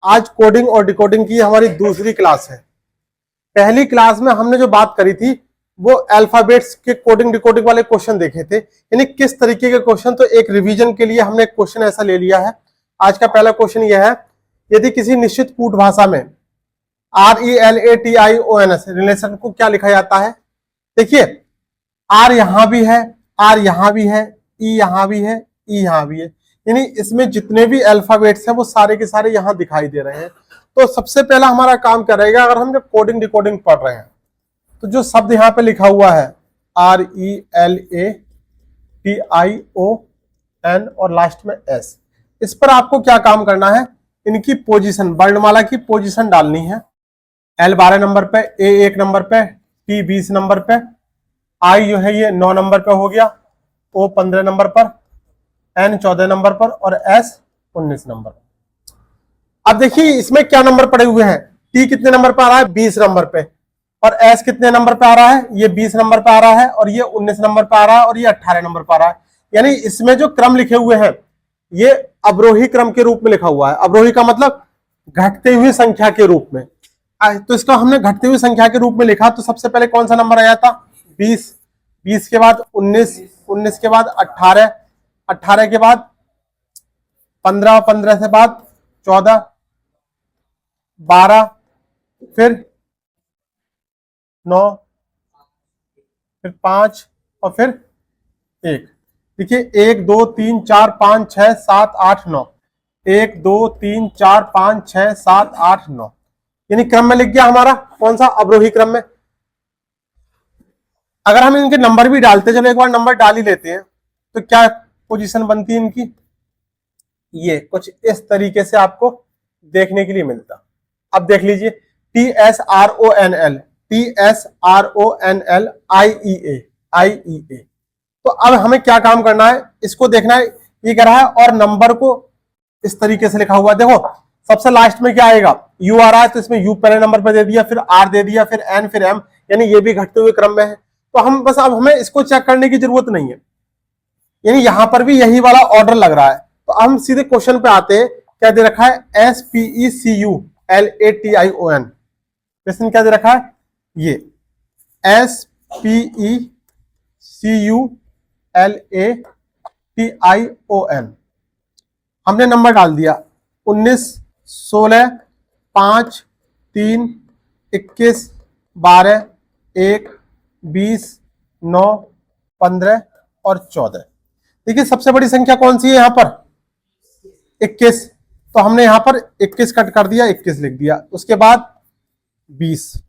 आज कोडिंग और डिकोडिंग की हमारी दूसरी क्लास है। पहली क्लास में हमने जो बात करी थी वो अल्फाबेट्स के कोडिंग डिकोडिंग वाले क्वेश्चन देखे थे, यानी किस तरीके के क्वेश्चन। तो एक रिवीजन के लिए हमने एक क्वेश्चन ऐसा ले लिया है। आज का पहला क्वेश्चन यह है, यदि किसी निश्चित कूट भाषा में RELATIONS रिलेशन को क्या लिखा जाता है। देखिए आर यहां भी है, आर यहां भी है, ई यहां भी है, ई यहां भी है, यानी इसमें जितने भी अल्फाबेट्स हैं वो सारे के सारे यहां दिखाई दे रहे हैं। तो सबसे पहला हमारा काम क्या रहेगा, अगर हम जब कोडिंग डिकोडिंग पढ़ रहे हैं तो जो शब्द यहाँ पे लिखा हुआ है RELATION और लास्ट में S, इस पर आपको क्या काम करना है, इनकी पोजीशन, वर्णमाला की पोजीशन डालनी है। L 12 नंबर पे, A 1 नंबर पे, T 20 नंबर पे, I जो है ये 9 नंबर पे हो गया, O 15 नंबर पर, N 14 नंबर पर और S 19 नंबर पर। अब देखिए इसमें क्या नंबर पड़े हुए हैं, T कितने नंबर पे आ रहा है, 20 नंबर पे, और S कितने नंबर पे आ रहा है, ये 20 नंबर पे आ रहा है, और ये 19 नंबर पे आ रहा है, और ये 18 नंबर पे आ रहा है। यानी इसमें जो क्रम लिखे हुए हैं ये अवरोही क्रम के रूप में लिखा हुआ है। अवरोही का मतलब घटते हुए संख्या के रूप में। तो इसका हमने घटते हुए संख्या के रूप में लिखा, तो सबसे पहले कौन सा नंबर आया था, 20, 20 के बाद 19, 19 के बाद 18, 18 के बाद 15, 15 से बाद 14, 12, फिर 9, फिर 5 और फिर 1। देखिए 1 2 3 4 5 6 7 8 9, 1 2 3 4 5 6 7 8 9, यानी क्रम में लिख गया हमारा, कौन सा, अवरोही क्रम में। अगर हम इनके नंबर भी डालते, चलो एक बार नंबर डाल ही लेते हैं, तो क्या पोजीशन बनती है इनकी, ये कुछ इस तरीके से आपको देखने के लिए मिलता। अब देख लीजिए TSRONL, TSRONL IEA। तो अब हमें क्या काम करना है, इसको देखना है, ये कह रहा है और नंबर को इस तरीके से लिखा हुआ। देखो सबसे लास्ट में क्या आएगा, U आ रहा है, तो इसमें U पहले नंबर पर दे दिया, फिर R दे दिया, फिर N, फिर M, यानी ये भी घटते हुए क्रम में है। तो हम बस अब हमें इसको चेक करने की जरूरत नहीं है, यानी यहां पर भी यही वाला ऑर्डर लग रहा है। तो हम सीधे क्वेश्चन पे आते हैं, क्या दे रखा है, SPECULATION। क्वेश्चन क्या दे रखा है, ये SPECULATION। हमने नंबर डाल दिया 19, 16, 5, 3, 21, 12, 1, 20, 9, 15 और 14। देखिए सबसे बड़ी संख्या कौन सी है यहां पर, 21, तो हमने यहां पर 21 कट कर दिया, 21 लिख दिया। उसके बाद 20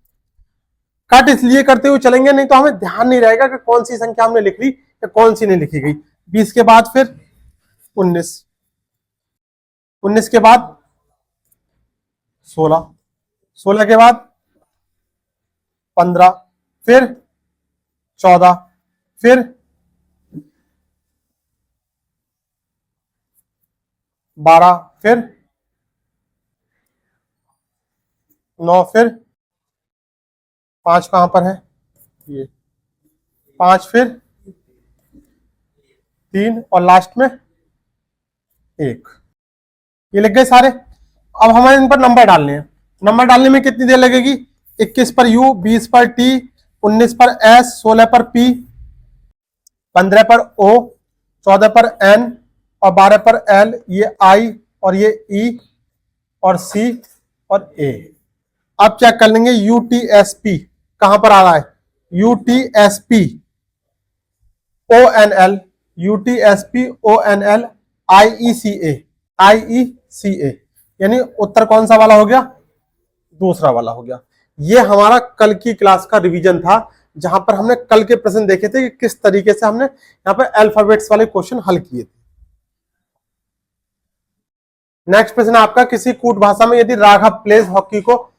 कट इसलिए करते हुए चलेंगे, नहीं तो हमें ध्यान नहीं रहेगा कि कौन सी संख्या हमने लिख ली या कौन सी नहीं लिखी गई। 20 के बाद फिर 19, 19 के बाद 16, 16 के बाद 15, फिर 14, फिर 12, फिर 9, फिर 5 कहां पर है, ये 5, फिर 3 और लास्ट में 1। ये लिख गए सारे। अब हमें इन पर नंबर डालने हैं। नंबर डालने में कितनी देर लगेगी, 21 पर U, 20 पर T, 19 पर S, 16 पर P, 15 पर O, 14 पर N और 12 पर L, ये I और ये E और C और A। अब चेक कर लेंगे UTSP कहां पर आ रहा है, UTSP ONL, UTSP ONL IECA, यानी उत्तर कौन सा वाला हो गया, दूसरा वाला हो गया। ये हमारा कल की क्लास का रिवीजन था, जहां पर हमने कल के प्रश्न देखे थे कि किस तरीके से हमने यहां पर अल्फाबेट्स वाले क्वेश्चन हल किए थे। नेक्स्ट प्रश्न आपका, किसी कूट भाषा में यदि राघव प्लेज हॉकी को,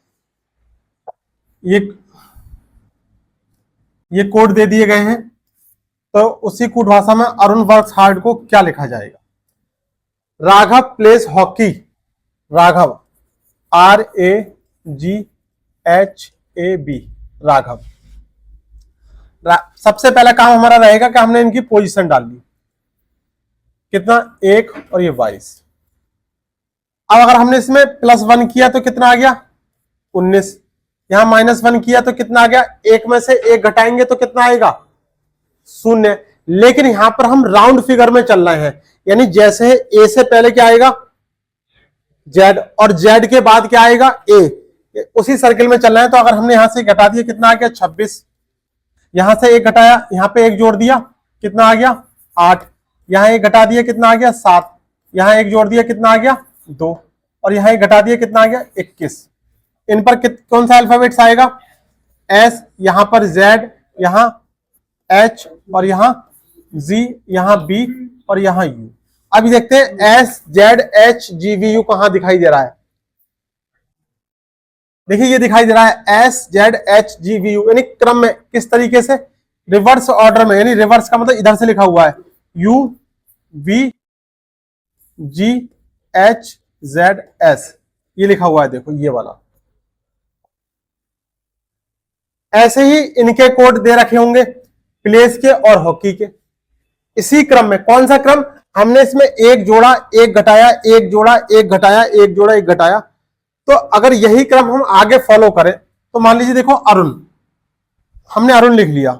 ये कोड दे दिए गए हैं, तो उसी कूट भाषा में अरुण वर्क्स हार्ड को क्या लिखा जाएगा। Raghav pledge hockey, Raghav RAGHAB, Raghav. सबसे पहला काम हमारा रहेगा कि हमने इनकी पोजीशन डाल ली, कितना, 1 और ये 22। अब अगर हमने इसमें +1 किया तो कितना आ गया 19, यहां -1 किया तो कितना आ गया, एक में से एक घटाएंगे तो कितना आएगा 0। लेकिन यहां पर हम राउंड फिगर में चल रहे हैं, यानी जैसे ए से पहले क्या आएगा जेड और जेड के बाद क्या आएगा ए, उसी सर्किल में चल रहे हैं। तो अगर हमने यहां से घटा दिया कितना आ गया 26, यहां से एक घटाया, यहां पे एक जोड़ दिया कितना आ गया 8, यहां एक घटा दिया कितना आ गया 7, यहां एक जोड़ दिया कितना आ गया 2, और यहां एक घटा दिया कितना आ गया 21। इन पर कौन सा अल्फाबेट्स आएगा एस, यहां पर जेड, यहां एच, और यहां जी, यहां बी, और यहां यू। अभी देखते हैं S Z H G V U कहां दिखाई दे रहा है। देखिए ये दिखाई दे रहा है S Z H G V U, यानी क्रम में किस तरीके से रिवर्स ऑर्डर में, यानी रिवर्स का मतलब इधर से लिखा हुआ है you we ji H Z S, ये लिखा हुआ है देखो ये वाला। ऐसे ही इनके कोड दे रखे होंगे प्लेस के और हॉकी के। इसी क्रम में कौन सा क्रम, हमने इसमें एक जोड़ा एक घटाया, एक जोड़ा एक घटाया, एक जोड़ा एक घटाया। तो अगर यही क्रम हम आगे फॉलो करें तो मान लीजिए देखो अरुण, हमने अरुण लिख लिया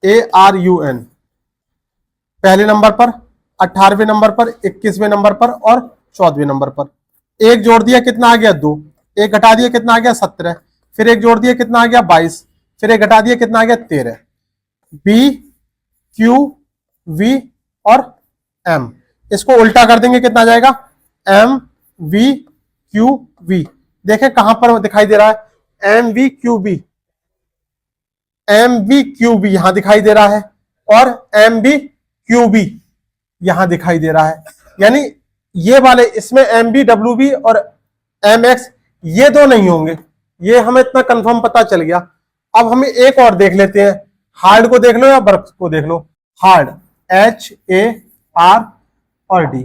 ARUN, पहले नंबर पर, 18वें नंबर पर, 21वें नंबर पर और 14वें नंबर पर। एक जोड़ दिया कितना आ गया 2, एक घटा दिया कितना आ गया 17, फिर एक जोड़ दिया कितना आ गया 22, फिर एक घटा दिया कितना आ गया 13। बी क्यू वी और एम, इसको उल्टा कर देंगे कितना आ जाएगा एम वी क्यू वी। देखें कहां पर दिखाई दे रहा है M V Q B, M B Q B यहां दिखाई दे रहा है और एम बी क्यू बी यहां दिखाई दे रहा है। यानी ये वाले इसमें एम बी डब्ल्यू बी और एम एक्स ये दो नहीं होंगे, ये हमें इतना कंफर्म पता चल गया। अब हमें एक और देख लेते हैं, हार्ड को देख लो या बर्फ को देख लो। हार्ड HAR और D,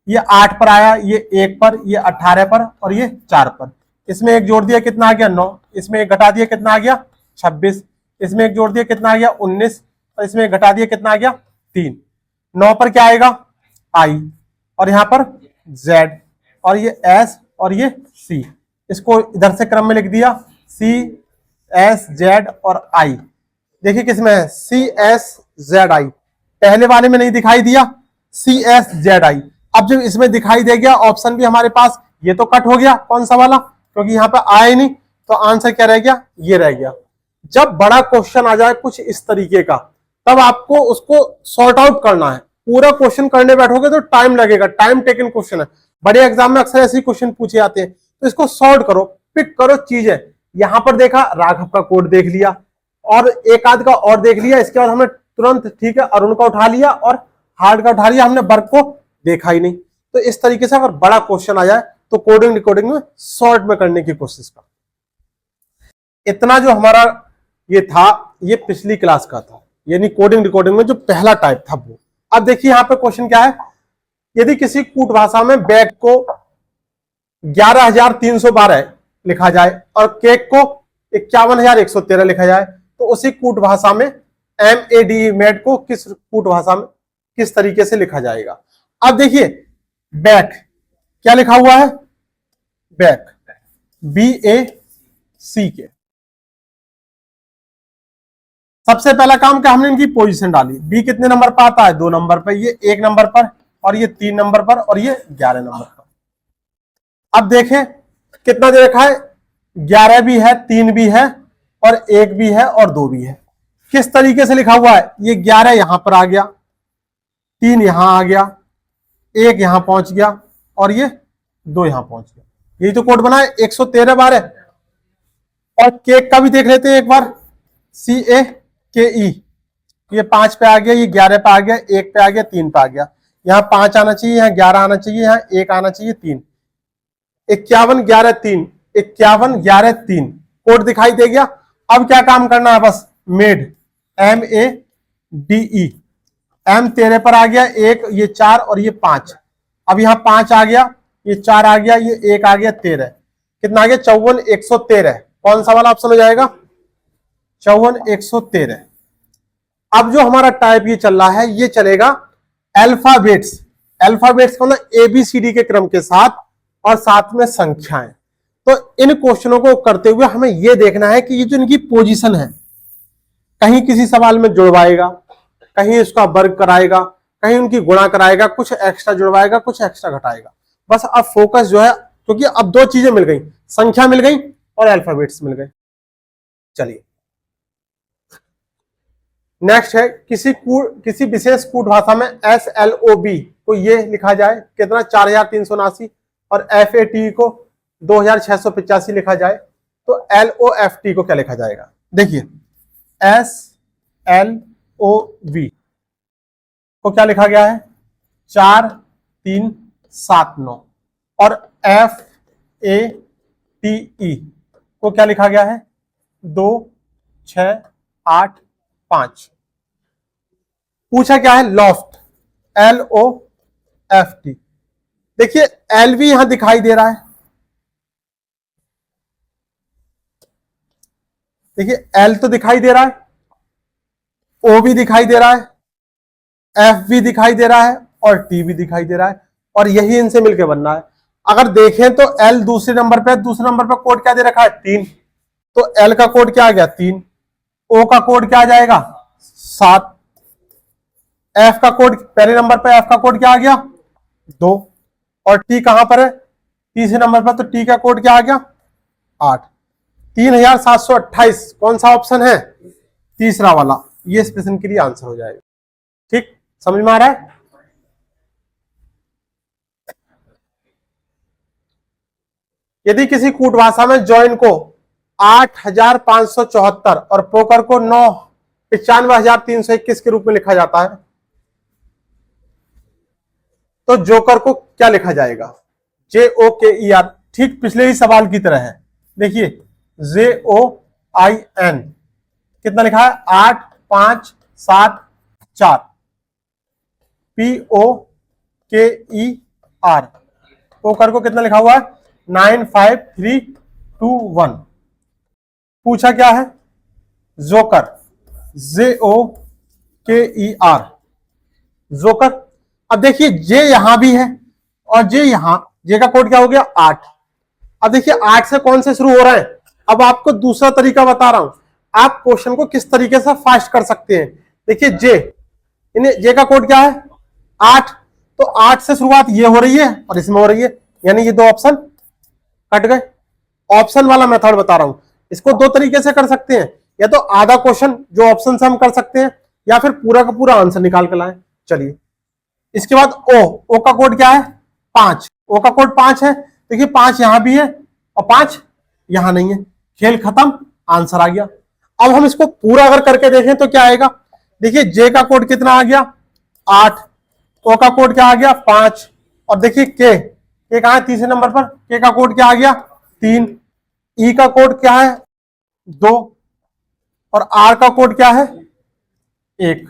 ये 8 पर आया, ये 1 पर, ये 18 पर और ये 4 पर। इसमें एक जोड़ दिया कितना आ गया 9, इसमें एक घटा दिया कितना आ गया 26, इसमें एक जोड़ दिया कितना आ गया 19 और इसमें एक घटा दिया कितना आ गया 3। 9 पर क्या आएगा I और यहां पर Z और ये S और ये C, इसको इधर से क्रम में लिख दिया C S Z और I। देखिए किसमें है C S Z I, पहले वाले में नहीं दिखाई दिया C S Z I। अब जब इसमें दिखाई दे गया ऑप्शन भी हमारे पास, ये तो कट हो गया कौन सा वाला, क्योंकि यहां पे आया ही नहीं, तो आंसर क्या रह गया ये रह गया। जब बड़ा क्वेश्चन आ जाए कुछ इस तरीके का तब आपको उसको सॉर्ट आउट करना है। पूरा क्वेश्चन करने बैठोगे तो टाइम लगेगा, टाइम टेकन क्वेश्चन है। बड़े एग्जाम में अक्सर ऐसे क्वेश्चन पूछे जाते हैं, तो इसको सॉर्ट करो, पिक करो चीजें। यहां पर देखा राघव का कोड देख लिया और एक आध का और देख लिया, इसके बाद हमने तुरंत ठीक है अरुण का उठा लिया और हार्ड का उठा लिया, हमने वर्क को देखा ही नहीं। तो इस तरीके से अगर बड़ा क्वेश्चन आ जाए तो कोडिंग रिकॉर्डिंग में शॉर्ट में करने की कोशिश कर। इतना जो हमारा ये था ये पिछली क्लास का था, यानी कोडिंग रिकॉर्डिंग में जो पहला टाइप था वो। अब देखिए यहां पे क्वेश्चन क्या है, यदि किसी कूट भाषा में बैग को 11,312 लिखा जाए और केक को 51,113 लिखा जाए, तो उसी कूट भाषा में मेड को किस कूट भाषा में किस तरीके से लिखा जाएगा। अब देखिए बैक क्या लिखा हुआ है, बैक BACK। सबसे पहला काम क्या, हमने इनकी पोजीशन डाली। बी कितने नंबर पर आता है 2 नंबर पर, ये 1 नंबर पर और ये 3 नंबर पर और ये 11 नंबर पर। अब देखें कितना दे रखा है, 11 भी है, 3 भी है और 1 भी है और 2 भी है। किस तरीके से लिखा हुआ है, ये 11 यहां पर आ गया, 3 यहां आ गया, 1 यहां पहुंच गया और ये 2 यहां पहुंच गया। यही तो कोड बना है 113 बार है। और केक का भी देख लेते हैं एक बार, CAKE, ये 5 पे आ गया, ये 11 पे आ गया, 1 पे आ गया, 3 पे आ गया। यहाँ 5 आना चाहिए, यहाँ 11 आना चाहिए, यहाँ 1 आना चाहिए, 3, 51 11 3, 51 11 3 कोड दिखाई दे गया। अब क्या काम करना है, बस मेड MADE, M तेरे पर आ गया 1, ये 4 और ये 5। अब यहाँ 5 आ गया, ये 4 आ गया, ये 1 आ गया, 13 कितना आ गया 54 113। कौन सा वाला ऑप्शन हो जाएगा 54 113। अब जो हमारा टाइप ये चल रहा है ये चलेगा अल्फाबेट्स, अल्फाबेट्स का मतलब ABCD के क्रम के साथ और साथ में संख्याएं। तो इन क्वेश्चनों को करते हुए हमें यह देखना है कि ये जो इनकी पोजीशन है, कहीं किसी सवाल में जुड़वाएगा, कहीं उसका वर्ग कराएगा, कहीं उनकी गुणा कराएगा, कुछ एक्स्ट्रा जुड़वाएगा, कुछ एक्स्ट्रा घटाएगा। बस अब फोकस जो है, क्योंकि अब दो चीजें मिल गई, संख्या मिल गई और अल्फाबेट्स मिल गए। चलिए नेक्स्ट है, किसी विशेष कूट भाषा में SLOB को ये लिखा जाए कितना 4379 और FAT को 2685 लिखा जाए, तो LOFT को क्या लिखा जाएगा? देखिए SLOB को क्या लिखा गया है 4379 और FATE को क्या लिखा गया है 2685। पूछा क्या है लॉफ्ट, LOFT। देखिए L भी यहां दिखाई दे रहा है, देखिए L तो दिखाई दे रहा है, O भी दिखाई दे रहा है, F भी दिखाई दे रहा है और T भी दिखाई दे रहा है, और यही इनसे मिलकर बन रहा है। अगर देखें तो L दूसरे नंबर पे कोड क्या दे रखा है 3, तो L का कोड क्या आ गया 3, O का कोड क्या आ जाएगा 7, F का कोड पहले नंबर पे F का कोड क्या आ गया 2, और T कहां पर है तीसरे नंबर पर, तो T का कोड क्या आ गया 8। 3728 कौन सा ऑप्शन है तीसरा वाला, ये इस प्रश्न के लिए आंसर हो जाएगा। ठीक, समझ में आ रहा है? यदि किसी कूट भाषा में जॉइन को 8574 और पोकर को 95,321 के रूप में लिखा जाता है, तो जोकर को क्या लिखा जाएगा JOKER। ठीक पिछले ही सवाल की तरह है। देखिए JOIN कितना लिखा है 8574, POKER पोकर को कितना लिखा हुआ है 95321। पूछा क्या है जोकर, JOKER जोकर। अब देखिए जे यहां भी है और जे यहां, जे का कोड क्या हो गया 8। अब देखिए 8 से कौन से शुरू हो रहा है, अब आपको दूसरा तरीका बता रहा हूं, आप क्वेश्चन को किस तरीके से फास्ट कर सकते हैं। देखिए जे, जे का कोड क्या है 8, तो 8 से शुरुआत ये हो रही है और इसमें हो रही है, यानी ये दो ऑप्शन कट गए। ऑप्शन वाला मेथड बता रहा हूं, इसको दो तरीके से कर सकते हैं, या तो आधा क्वेश्चन जो ऑप्शन से हम कर सकते हैं, या फिर पूरा का पूरा आंसर निकाल कर लाएं। चलिए इसके बाद ओ का कोड क्या है 5, ओ का कोड 5 है। देखिए 5 यहां भी है और 5 यहां नहीं है, खेल खत्म, आंसर आ गया। अब हम इसको पूरा अगर करके देखें तो क्या आएगा, देखिए जे का कोड कितना आ गया 8, ओ का कोड क्या आ गया 5, और देखिए के कहा है तीसरे नंबर पर, के का कोड क्या आ गया 3, ई का कोड क्या है 2, और आर का कोड क्या है 1।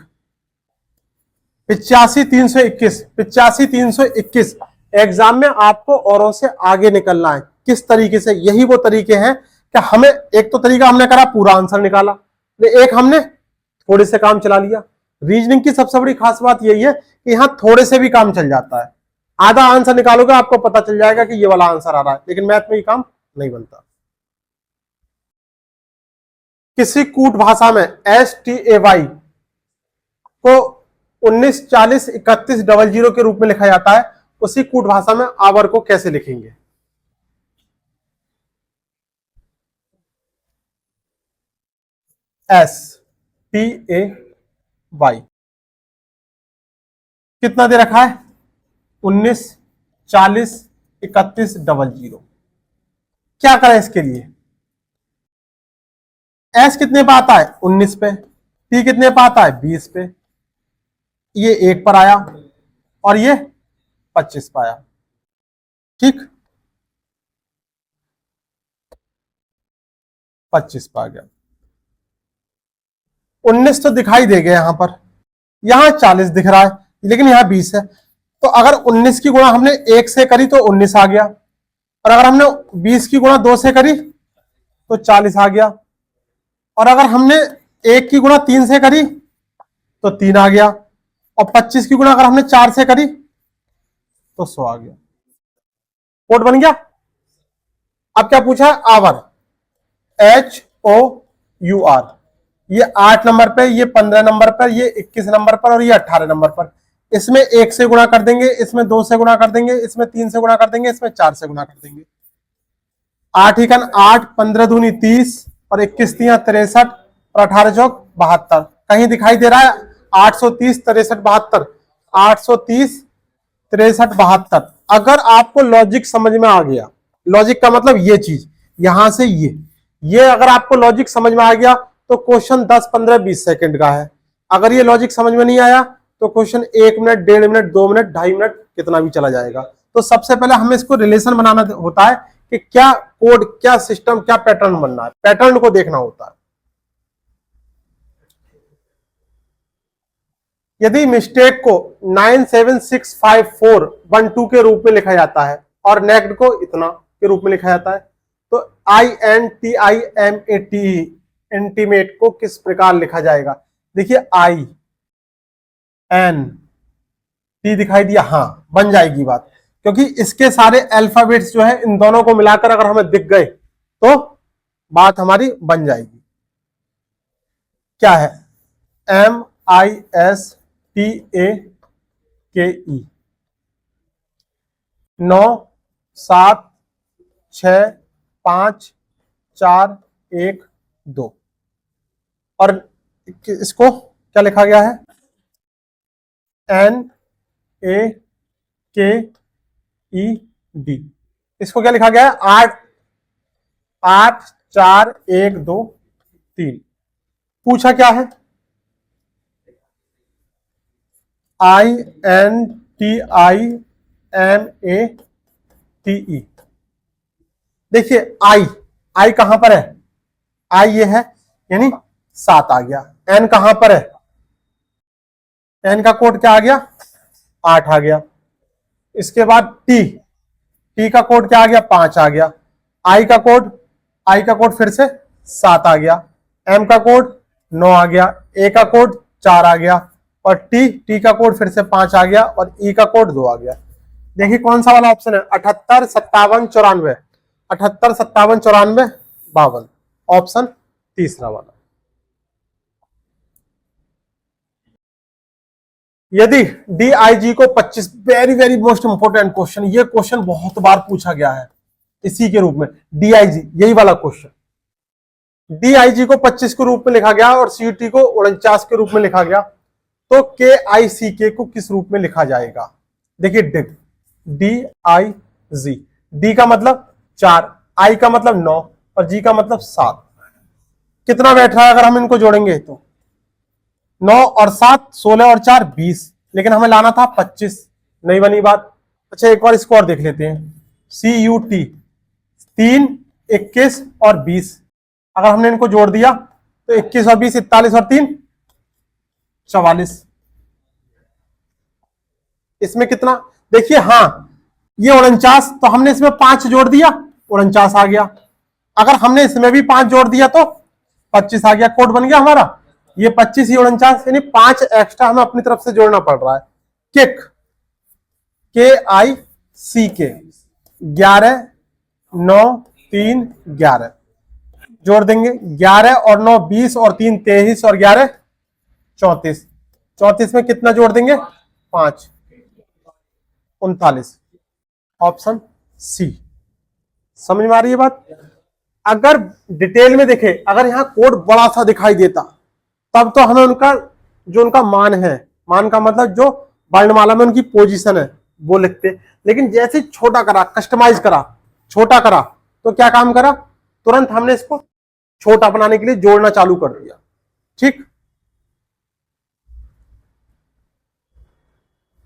85,321 एग्जाम में आपको औरों से आगे निकलना है। किस तरीके से, यही वो तरीके हैं कि हमें, एक तो तरीका हमने करा पूरा आंसर निकाला, एक हमने थोड़े से काम चला लिया। रीजनिंग की सबसे बड़ी खास बात यही है कि यहां थोड़े से भी काम चल जाता है। आधा आंसर निकालोगे आपको पता चल जाएगा कि ये वाला आंसर आ रहा है, लेकिन मैथ में ये काम नहीं बनता। किसी कूट भाषा में STAY को 19403100 के रूप में लिखा जाता है, उसी कूट भाषा में आवर को कैसे लिखेंगे? STAY कितना दे रखा है 19403100। क्या करें इसके लिए, S कितने पे आता है 19 पे, T कितने पे आता है 20 पे, ये 1 पर आया और ये 25 पे आया। ठीक 25 पे आ गया। 19 तो दिखाई दे गया यहां पर, यहां 40 दिख रहा है लेकिन यहां 20 है, तो अगर 19 की गुणा हमने 1 से करी तो 19 आ गया, और अगर हमने 20 की गुणा 2 से करी तो 40 आ गया, और अगर हमने 1 की गुणा 3 से करी तो 3 आ गया, और 25 की गुणा अगर हमने 4 से करी तो 100 आ गया, कोड बन गया। अब क्या पूछा है, आवर, HOUR, ये 8 नंबर पे, ये 15 नंबर पर, ये 21 नंबर पर और ये 18 नंबर पर। इसमें 1 से गुणा कर देंगे, इसमें 2 से गुणा कर देंगे, इसमें 3 से गुणा कर देंगे, इसमें 4 से गुणा कर देंगे। 8 एकन 8, 15 दूनी 30 और 21 तिया 63 और 18 चौक 72। कहीं दिखाई दे रहा है 830 63 72, 830 63 72। अगर आपको लॉजिक समझ में आ गया, लॉजिक का मतलब ये चीज यहां से ये अगर आपको लॉजिक समझ में आ गया तो क्वेश्चन 10 15 20 सेकंड का है। अगर ये लॉजिक समझ में नहीं आया तो question 1 minute, 1.5 minute, 2 minute, 2.5 minute, कितना भी चला जाएगा। तो सबसे पहले हमें इसको रिलेशन बनाना होता है कि क्या कोड, क्या सिस्टम, क्या पैटर्न बनना है, पैटर्न को देखना होता है। यदि मिस्टेक को 9765412 के रूप में लिखा जाता है और नेक्ड को इतना के रूप में लिखा जाता है, तो INTIMATE इंटीमेट को किस प्रकार लिखा जाएगा। देखिए INT दिखाई दिया, हाँ बन जाएगी बात, क्योंकि इसके सारे अल्फाबेट्स जो है इन दोनों को मिलाकर अगर हमें दिख गए तो बात हमारी बन जाएगी। क्या है, MISTAKE, 9 7 6 5 4 1 2, और इसको क्या लिखा गया है, NAKED। इसको क्या लिखा गया है, 8 8 4 1 2 3। पूछा क्या है, INTIMATE। देखिए आई कहां पर है, आई ये है यानी 7 आ गया। एन कहां पर है, एन का कोड क्या आ गया, 8 आ गया। इसके बाद टी का कोड क्या आ गया, 5 आ गया। आई का कोड फिर से 7 आ गया। एम का कोड 9 आ गया। ए का कोड 4 आ गया और टी का कोड फिर से 5 आ गया और ई का कोड 2 आ गया। देखिए कौन सा वाला ऑप्शन है, 78 57 94, 78 57 94 52, ऑप्शन तीसरा वाला। यदि DIG को 25, very very most important question, ये क्वेश्चन बहुत बार पूछा गया है इसी के रूप में, DIG यही वाला क्वेश्चन, DIG को 25 के रूप में लिखा गया और CUT को 49 के रूप में लिखा गया, तो KICK को किस रूप में लिखा जाएगा। देखिए DIG, D का मतलब 4, I का मतलब 9 और G का मतलब 7। कितना बैठ रहा है अगर हम इनको जोड़ेंगे तो 9 और 7 16 और 4 20, लेकिन हमें लाना था 25, नहीं बनी बात। अच्छा एक बार इसको और देख लेते हैं, CUT 3 21 और 20, अगर हमने इनको जोड़ दिया तो 21 और 20 41 और 3 44। इसमें कितना, देखिए हाँ ये 49, तो हमने इसमें 5 जोड़ दिया 49 आ गया। अगर हमने इसमें भी 5 जोड़ दिया तो 25 आ गया, कोड बन गया हमारा। ये 25 ही 49, यानी 5 एक्स्ट्रा हमें अपनी तरफ से जोड़ना पड़ रहा है। किक KICK 11 9 3 11 जोड़ देंगे, 11 और 9 20 और 3 23 और 11 34, 34 में कितना जोड़ देंगे 5 39, ऑप्शन सी। समझ में आ रही है बात। अगर डिटेल में देखें, अगर यहां कोड बड़ा सा दिखाई देता तब तो हमें उनका जो उनका मान है, मान का मतलब जो वर्णमाला में उनकी पोजीशन है वो लिखते, लेकिन जैसे छोटा करा, कस्टमाइज करा, छोटा करा, तो क्या काम करा, तुरंत हमने इसको छोटा बनाने के लिए जोड़ना चालू कर दिया। ठीक,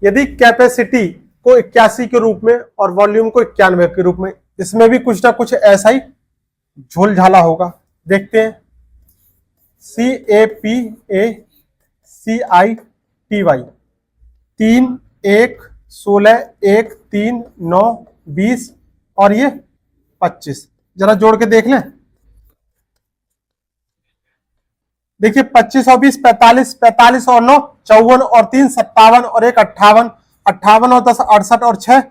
यदि कैपेसिटी को 81 के रूप में और वॉल्यूम को 91 के रूप में, इसमें भी कुछ ना कुछ ऐसा ही झोल झाला होगा। देखते हैं, CAPACITY 3 1 16 1 3 9 20 और ये 25, जरा जोड़ के देख लें। देखिए 25 और 20 45, 45 और 9 54 और 3 57 और 1 58, 58 और 10 68 और 6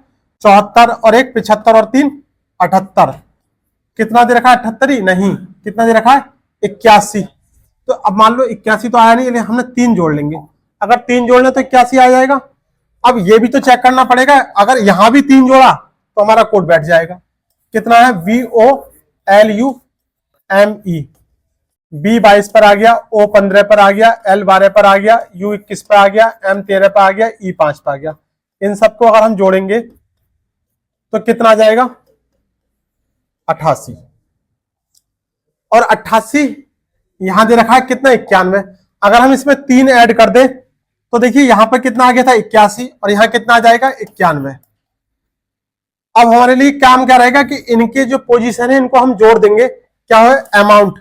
74 और 1 75 और 3 78। कितना दे रखा है? 78 ही नहीं, कितना दे रखा है? 81। तो अब मान लो 81 तो आया नहीं, इसलिए हमने 3 जोड़ लेंगे। अगर 3 जोड़ लें तो 81 आ जाएगा। अब ये भी तो चेक करना पड़ेगा, अगर यहां भी 3 जोड़ा तो हमारा कोड बैठ जाएगा। कितना है? VOLUME। B 22 पर आ गया, O 15 पर आ गया, L 12 पर आ गया, U 21 पर आ गया, M 13 पर आ गया, E 5 पर आ गया। इन सबको अगर हम जोड़ेंगे तो कितना आ जाएगा? 88। और 88 यहां दे रखा है कितना? 91। अगर हम इसमें 3 ऐड कर दें तो देखिए यहां पर कितना आ गया था? 81, और यहां कितना आ जाएगा? 91। अब हमारे लिए काम क्या रहेगा कि इनके जो पोजीशन है इनको हम जोड़ देंगे। क्या है? Amount,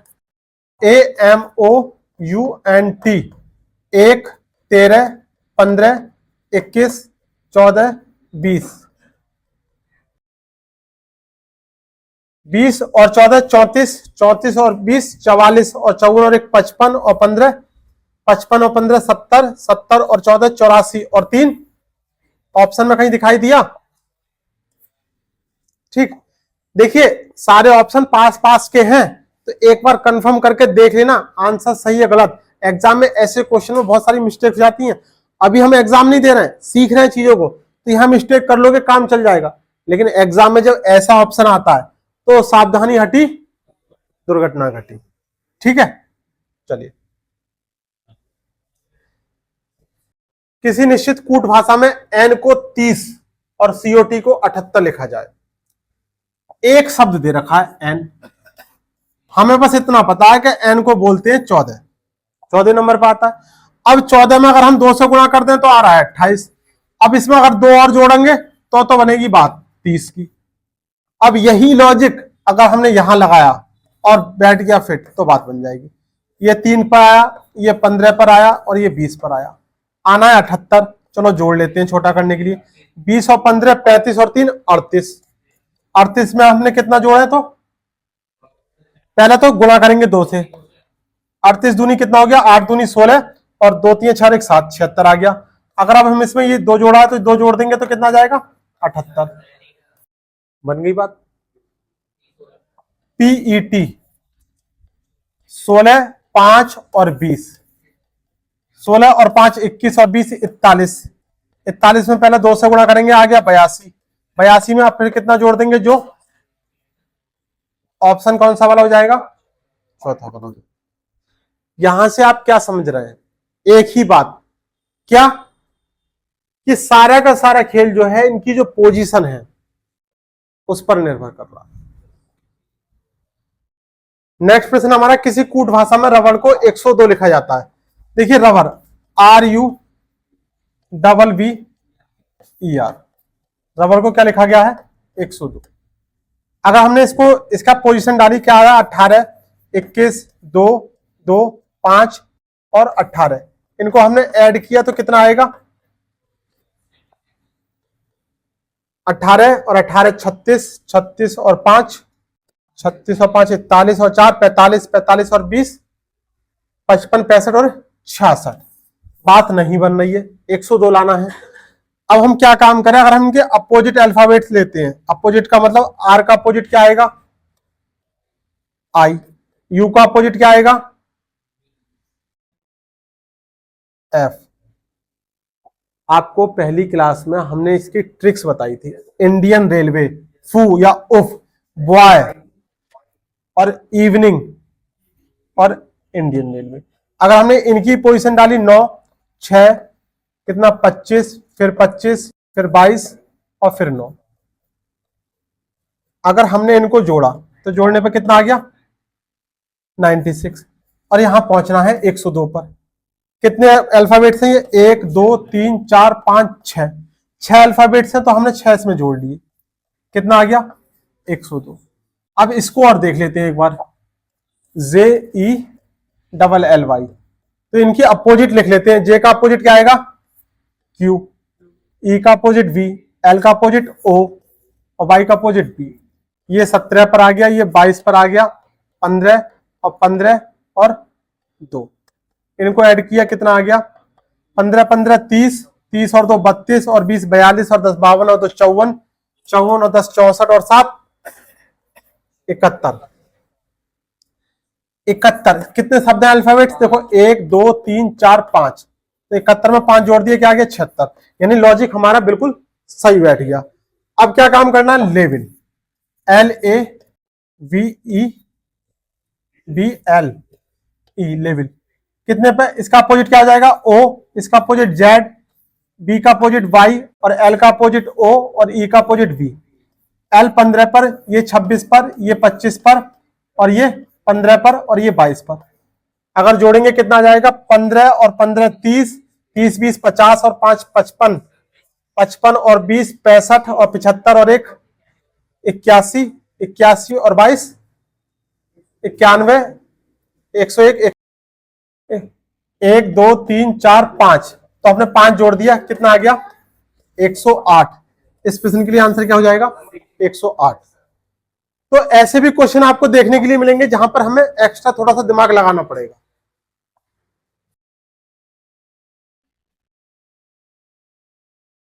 AMOUNT। 1 13 15 21 14 20। 20 और 14 34, 34 और 20 44 और 54 और 1 55 और 15 55 और 15 70 70 और 14 84 और 3 ऑप्शन में कहीं दिखाई दिया? ठीक, देखिए सारे ऑप्शन पास पास के हैं, तो एक बार कंफर्म करके देख लेना आंसर सही है गलत। एग्जाम में ऐसे क्वेश्चन में बहुत सारी मिस्टेक जाती हैं। अभी हम एग्जाम नहीं दे रहे हैं, सीख रहे हैं चीजों को, तो यहां मिस्टेक कर लोगे काम चल जाएगा। लेकिन एग्जाम में जब ऐसा ऑप्शन आता है तो सावधानी हटी दुर्घटना घटी। ठीक है, चलिए। किसी निश्चित कूट भाषा में n को 30 और COT को 78 लिखा जाए। एक शब्द दे रखा है n, हमें बस इतना पता है कि n को बोलते हैं 14। 14 नंबर पर आता है। अब 14 में अगर हम 2 से गुणा कर दें तो आ रहा है 28। अब इसमें अगर 2 और जोड़ेंगे तो बनेगी बात 30 की। अब यही लॉजिक अगर हमने यहां लगाया और बैठ गया फिट तो बात बन जाएगी। ये 3 पर आया, ये 15 पर आया और ये 20 पर आया, आना है 78। चलो जोड़ लेते हैं छोटा करने के लिए। 20 और 15 35 और 3 38। 38 में हमने कितना जोड़ा है? तो पहले तो गुणा करेंगे 2 से। 38 दूनी कितना हो गया? 8 दूनी 16 और 2 3 4 1 7 76 आ गया। अगर अब हम इसमें ये 2 जोड़ा है तो 2 जोड़ देंगे तो कितना जाएगा? 78। बन गई बात। PET 16 5 और 20, 16 और 5 21 और 20 41। 41 में पहले 2 से गुणा करेंगे, आ गया 82। 82 में आप फिर कितना जोड़ देंगे? जो ऑप्शन कौन सा वाला हो जाएगा? चौथा वाला हो जाएगा। यहां से आप क्या समझ रहे हैं? एक ही बात, क्या कि सारा का सारा खेल जो है इनकी जो पोजीशन है उस पर निर्भर कर रहा है। नेक्स्ट प्रश्न हमारा, किसी कूट भाषा में रबड़ को 102 लिखा जाता है। देखिए रबर RUBBER, रबर को क्या लिखा गया है? 102। अगर हमने इसका पोजीशन डाली, क्या आ रहा है? 18 21 2 2 5 और 18। इनको हमने ऐड किया तो कितना आएगा? 18 और 18 36, 36 और 5 36 और 5 41 और 4 45, 45 और 20 55 65 और 66। बात नहीं बन रही है, 102 लाना है। अब हम क्या काम करें? अगर हम इनके अपोजिट अल्फाबेट्स लेते हैं, अपोजिट का मतलब आर का अपोजिट क्या आएगा? आई। यू का अपोजिट क्या आएगा? एफ। आपको पहली क्लास में हमने इसकी ट्रिक्स बताई थी। इंडियन रेलवे, फू या उफ, बॉय और इवनिंग और इंडियन रेलवे। अगर हमने इनकी पोजीशन डाली 9 6 कितना 25 फिर 25 फिर 22 और फिर 9। अगर हमने इनको जोड़ा तो जोड़ने पर कितना आ गया? 96। और यहां पहुंचना है 102 पर। कितने अल्फाबेट्स हैं ये? 1 2 3 4 5 6। 6 अल्फाबेट्स हैं तो हमने 6 इसमें जोड़ लिए। कितना आ गया? 102। अब इसको और देख लेते हैं एक बार। JELLY, तो इनकी अपोजिट लिख लेते हैं। जे का अपोजिट क्या आएगा? Q, E का अपोजिट V, L का अपोजिट O और Y का अपोजिट B। ये 17 पर आ गया, ये 22 पर आ गया, 15 और 15 और 2। इनको ऐड किया, कितना आ गया? 15 15 30, 30 और 2 32 और 20 42 और 10 52 और 2 54, 54 और 10 64 और 7 71। 71 कितने शब्द हैं अल्फाबेट्स? देखो 1 2 3 4 5, तो 71 में 5 जोड़ दिए, क्या आ गया? 76। यानी लॉजिक हमारा बिल्कुल सही बैठ गया। अब क्या काम करना है? लेविन, LAVEBLE, लेविल। कितने पे? इसका अपोजिट क्या आ जाएगा? O, इसका अपोजिट Z, B का अपोजिट Y और L का अपोजिट O और E का अपोजिट V। L 15 पर, ये 26 पर, ये 25 पर और ये 15 पर और ये 22 पर। अगर जोड़ेंगे कितना आ जाएगा? 15 और 15 30, 30 20 50 और 5 55, 55 और 20 65 और 75 और 1 81, 81 और 22 91, 101, 1 2 3 4 5, तो आपने 5 जोड़ दिया, कितना आ गया? 108। इस प्रश्न के लिए आंसर क्या हो जाएगा? 108। तो ऐसे भी क्वेश्चन आपको देखने के लिए मिलेंगे जहां पर हमें एक्स्ट्रा थोड़ा सा दिमाग लगाना पड़ेगा।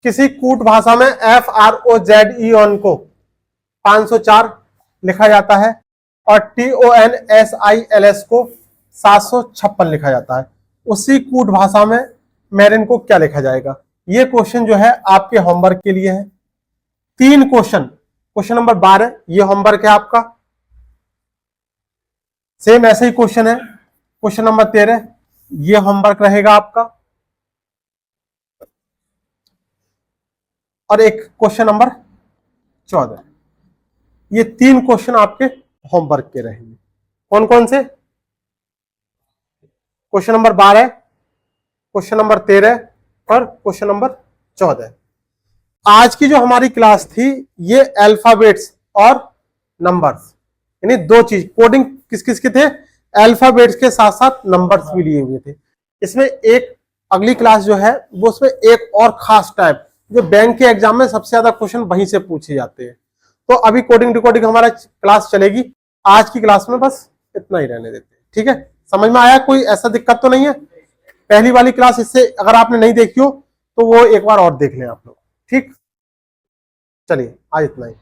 किसी कूट भाषा में FROZEON को 504 लिखा जाता है और TONSILS को 756 लिखा जाता है। उसी कूट भाषा में मैरिन को क्या लिखा जाएगा? ये क्वेश्चन जो है आपके होमवर्क के लिए है। 3 क्वेश्चन, क्वेश्चन नंबर 12 ये होमवर्क है आपका। सेम ऐसे ही क्वेश्चन है क्वेश्चन नंबर 13, ये होमवर्क रहेगा आपका। और एक क्वेश्चन नंबर 14, ये 3 क्वेश्चन आपके होमवर्क के रहेंगे। कौन कौन से? क्वेश्चन नंबर 12, क्वेश्चन नंबर 13 और क्वेश्चन नंबर 14। आज की जो हमारी क्लास थी ये अल्फाबेट्स और नंबर्स, यानी 2 चीज, कोडिंग किस किस के थे? अल्फाबेट्स के साथ साथ नंबर्स भी लिए हुए थे। इसमें एक अगली क्लास जो है वो उसमें एक और खास टाइप, जो बैंक के एग्जाम में सबसे ज्यादा क्वेश्चन वहीं से पूछे जाते हैं। तो अभी कोडिंग डिकोडिंग हमारा क्लास चलेगी। आज की क्लास में बस इतना ही रहने देते हैं, ठीक है? समझ में आया? कोई ऐसा दिक्कत तो नहीं है? पहली वाली क्लास इससे अगर आपने नहीं देखी हो तो वो एक बार और देख लें आप लोग, ठीक? चलिए आज इतना ही।